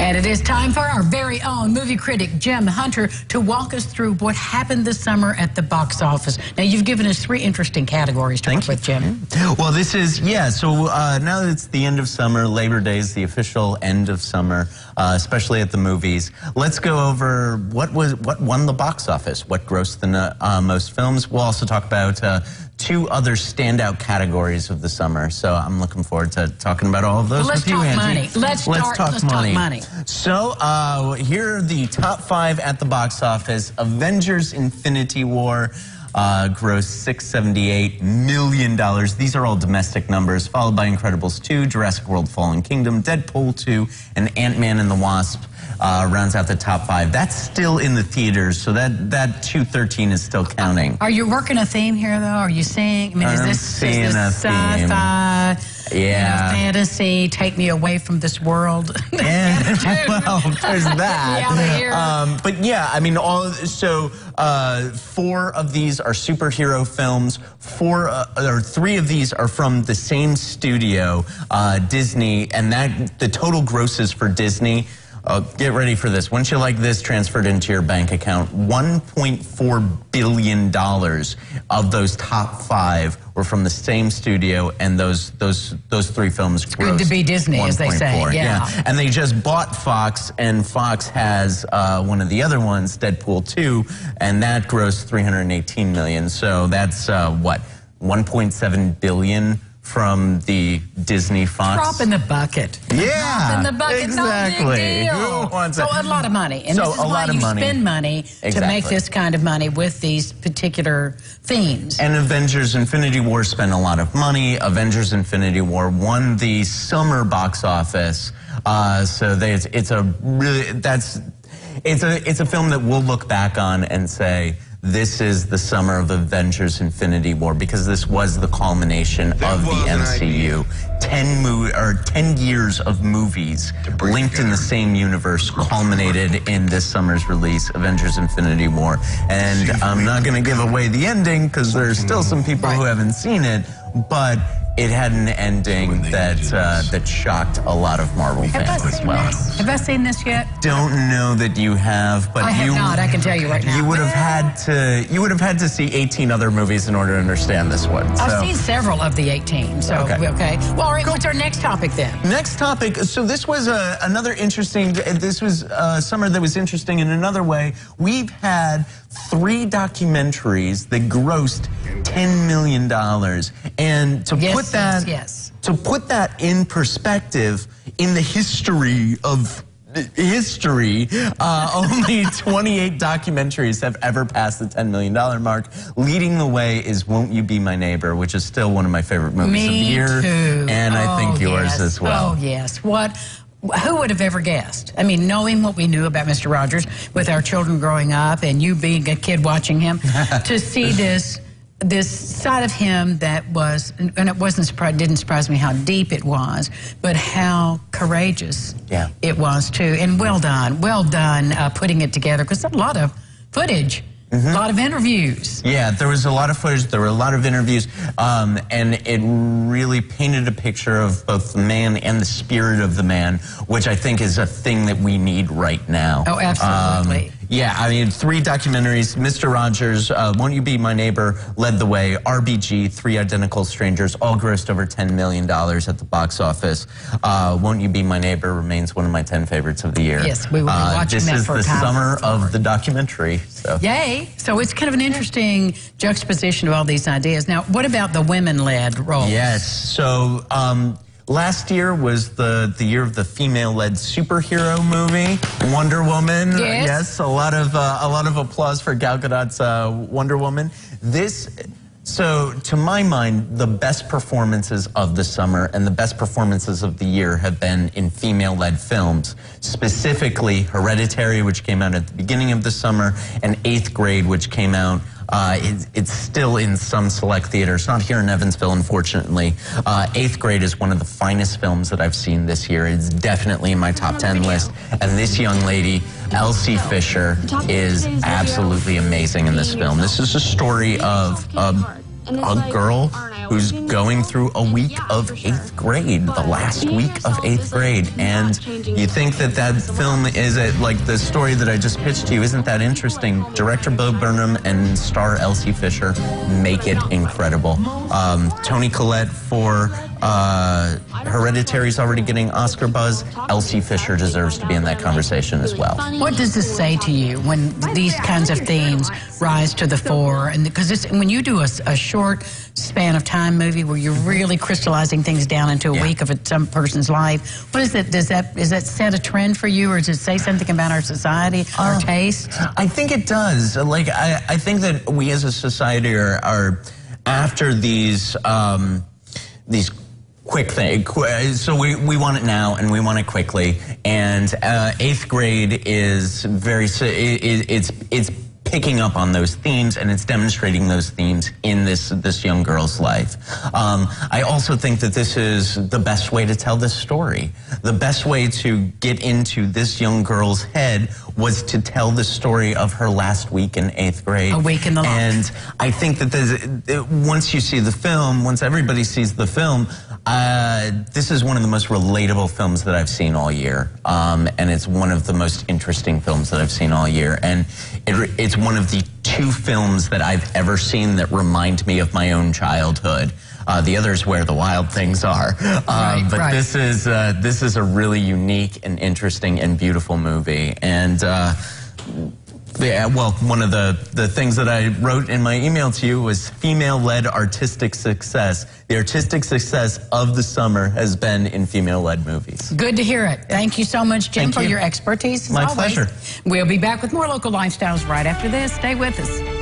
And it is time for our very own movie critic, Jim Hunter, to walk us through what happened this summer at the box office. Now, you've given us three interesting categories to work with, Jim. Well, this is, so now that it's the end of summer, Labor Day is the official end of summer, especially at the movies. Let's go over what won the box office, what grossed the most films. We'll also talk about two other standout categories of the summer. So I'm looking forward to talking about all of those with you, Angie. Let's talk money. So here are the top five at the box office. Avengers: Infinity War grossed $678 million. These are all domestic numbers, followed by Incredibles 2, Jurassic World: Fallen Kingdom, Deadpool 2, and Ant-Man and the Wasp rounds out the top five. That's still in the theaters, so that 213 is still counting. Are you working a theme here, though? Are you saying, is this sci-fi, fantasy, take me away from this world? And, well, there's that. But yeah, I mean, four of these are superhero films. Three of these are from the same studio, Disney, and the total grosses for Disney. Get ready for this. Once you like this transferred into your bank account, $1.4 billion of those top five were from the same studio, and those three films grossed. Good to be Disney, as they say. Yeah. And they just bought Fox, and Fox has one of the other ones, Deadpool 2, and that grossed $318 million. So that's what, $1.7 billion from the Disney Fox. Drop in the bucket. Yeah, drop in the bucket. Exactly. No big deal. Who wants so a lot of money. And so this is why you spend money to make this kind of money with these particular themes. And Avengers: Infinity War spent a lot of money. Avengers: Infinity War won the summer box office. So it's a film that we'll look back on and say, this is the summer of Avengers: Infinity War, because this was the culmination of the MCU. 10 years of movies linked in the same universe culminated in this summer's release, Avengers: Infinity War. And I'm not going to give away the ending because there's still some people who haven't seen it, but it had an ending that shocked a lot of Marvel fans as well. Have I seen this yet? Don't know that you have, but I have not. I can tell you right now. You would have had to see 18 other movies in order to understand this one. So. I've seen several of the 18. So okay. Well, all right. What's our next topic then? Next topic. So this was another interesting. This was a summer that was interesting in another way. We've had 3 documentaries that grossed $10 million, and to put that in perspective, in the history of history, only 28 documentaries have ever passed the $10 million mark. Leading the way is Won't You Be My Neighbor, which is still one of my favorite movies of the year. Too. And I think yours as well. Oh, yes. Who would have ever guessed? I mean, knowing what we knew about Mr. Rogers with our children growing up and you being a kid watching him, to see this side of him that was, and it didn't surprise me how deep it was, but how courageous it was too. And well done putting it together, because a lot of footage. A lot of interviews. Yeah, there was a lot of footage, there were a lot of interviews, and it really painted a picture of both the man and the spirit of the man, which I think is a thing that we need right now. Oh, absolutely. Yeah, I mean, 3 documentaries. Mr. Rogers, Won't You Be My Neighbor led the way. RBG, 3 Identical Strangers, all grossed over $10 million at the box office. Won't You Be My Neighbor remains one of my 10 favorites of the year. Yes, we will be watching that for a time. This is the summer of the documentary. So. Yay. So it's kind of an interesting juxtaposition of all these ideas. Now, what about the women-led roles? Yes, so last year was the year of the female-led superhero movie, Wonder Woman. Yes, a lot of applause for Gal Gadot's Wonder Woman. So to my mind, the best performances of the summer and the best performances of the year have been in female-led films, specifically Hereditary, which came out at the beginning of the summer, and 8th Grade, which came out. It's still in some select theaters, not here in Evansville, unfortunately. 8th Grade is one of the finest films that I've seen this year. It's definitely in my top 10 list. And this young lady, Elsie Fisher, is absolutely amazing in this film. This is a story of a girl who's going through a week of 8th grade, the last week of 8th grade. And you think that that film is like the story that I just pitched to you, isn't that interesting? Director Bo Burnham and star Elsie Fisher make it incredible. Toni Collette for Hereditary's already getting Oscar buzz. Elsie Fisher deserves to be in that conversation as well. What does this say to you when these kinds of themes rise to the fore? And because when you do a short span of time movie where you're really crystallizing things down into a week of some person's life, what is it? Is that set a trend for you, or does it say something about our society, our taste? I think it does. Like I think that we as a society are after these quick thing. So we want it now, and we want it quickly. And 8th grade is it's picking up on those themes, and it's demonstrating those themes in this young girl's life. I also think that this is the best way to tell this story. The best way to get into this young girl's head was to tell the story of her last week in 8th grade. A week in the life. And I think that once you see the film, once everybody sees the film, this is one of the most relatable films that I've seen all year. And it's one of the most interesting films that I've seen all year. And it's one of the 2 films that I've ever seen that remind me of my own childhood. The other is Where the Wild Things Are. But this is a really unique and interesting and beautiful movie. And well, one of the things that I wrote in my email to you was female-led artistic success. The artistic success of the summer has been in female-led movies. Good to hear it. Thank you so much, Jim, for your expertise. My pleasure. We'll be back with more local lifestyles right after this. Stay with us.